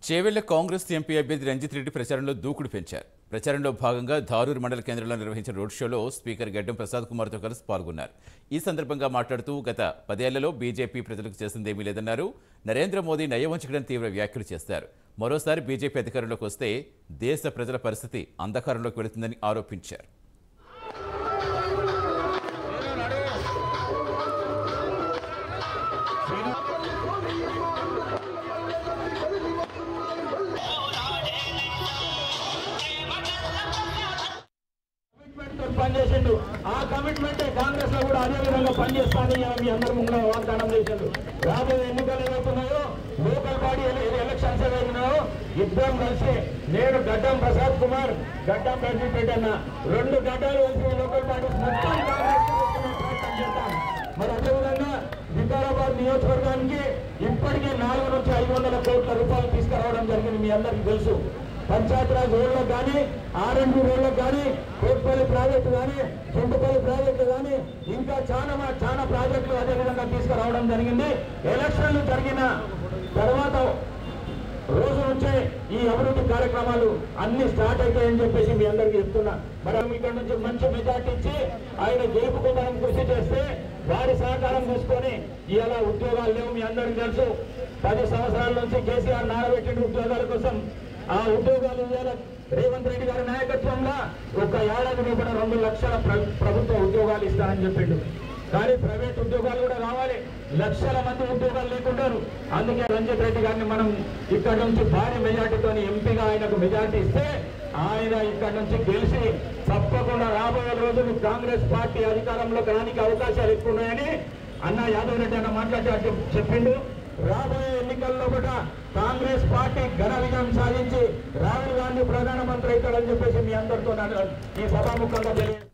Chevella Congress MP అభ్యర్థి రంజిత్ రెడ్డి ప్రచారంలో దూకుడు పెంచారు. ప్రచారంలో భాగంగా ధారూరు మండల కేంద్రంలో నిర్వహించిన రోడ్ షోలో స్పీకర్ గడ్డం ప్రసాద్ కుమార్తో కలిసి పాల్గొన్నారు. ఈ సందర్భంగా మాట్లాడుతూ గత 10 ఏళ్లలో బీజేపీ ప్రజలకు చేసిందేమీ లేదన్నారు. నరేంద్ర మోదీ నయవంచకుడని తీవ్ర వ్యాఖ్యలు చేశారు. మరోసారి బీజేపీ అధికారంలోకి వస్తే దేశ ప్రజల పరిస్థితి అంధకారంలోకి వెళుతుందని ఆరోపించారు. పనిచేసిండు. ఆ కమిట్మెంట్ కాంగ్రెస్ లో కూడా అదే విధంగా పనిచేస్తానని మీ అందరి ముందు వాగ్దానం చేసిండు. రాబోయే ఎన్నికలు ఏవైతున్నాయో, లోకల్ బాడీ ఎలక్షన్స్ ఏవైతున్నాయో ఇద్దరం కలిసి నేను గడ్డం ప్రసాద్ కుమార్, గడ్డం రంజిత్ రెడ్డి అన్న 2 గడ్డాలు కలిసి లోకల్ బాడీస్ మొత్తం ప్రయత్నం చేస్తాం. మరి అదేవిధంగా వికారాబాద్ నియోజకవర్గానికి ఇప్పటికే 400 నుంచి 500 కోట్ల రూపాయలు తీసుకురావడం జరిగింది. మీ అందరికీ తెలుసు. పంచాయతీరాజ్ రోడ్లకు కానీ, ఆర్ఎండ్బి రోడ్లకు కానీ, కోట్పల్లి ప్రాజెక్టు కానీ, చుంటుపల్లి ప్రాజెక్టు కానీ, ఇంకా చాలా ప్రాజెక్టులు అదేవిధంగా తీసుకురావడం జరిగింది. ఎలక్షన్లు జరిగిన తర్వాత రోజు నుంచే ఈ అభివృద్ధి కార్యక్రమాలు అన్ని స్టార్ట్ అవుతాయని చెప్పేసి మీ అందరికీ చెప్తున్నా. మనం ఇక్కడ నుంచి మంచి మెజార్టీ ఇచ్చి ఆయన గెలుపుకు మనం కృషి చేస్తే వారి సహకారం తీసుకొని ఇలా ఉద్యోగాలు లేవు. మీ అందరికీ తెలుసు, 10 సంవత్సరాల నుంచి కేసీఆర్ నానబెట్టిన ఉద్యోగాల కోసం ఆ ఉద్యోగాలు రేవంత్ రెడ్డి గారి నాయకత్వంలో ఒక ఏడాది కూడా 2 లక్షల ప్రభుత్వ ఉద్యోగాలు ఇస్తానని చెప్పిండు. కానీ ప్రైవేట్ ఉద్యోగాలు కూడా కావాలి. లక్షల మంది ఉద్యోగాలు లేకుంటారు. అందుకే రంజిత్ రెడ్డి గారిని మనం ఇక్కడ నుంచి భారీ మెజార్టీతో ఎంపీగా ఆయనకు మెజార్టీ ఇస్తే ఆయన ఇక్కడ నుంచి గెలిచి తప్పకుండా రాబోయే రోజులు కాంగ్రెస్ పార్టీ అధికారంలో రానికి అవకాశాలు ఎక్కువ ఉన్నాయని అన్న యాదవ్ రెడ్డి అన్న మాట్లాడి చెప్పిండు. రాబోయే ఎన్నికల్లో కూడా కాంగ్రెస్ పార్టీ ఘన విజయం సాధించి రాహుల్ గాంధీ ప్రధానమంత్రి అవుతాడని చెప్పేసి మీ అందరితో ఈ సభాముఖంగా తెలియజేస్తాను.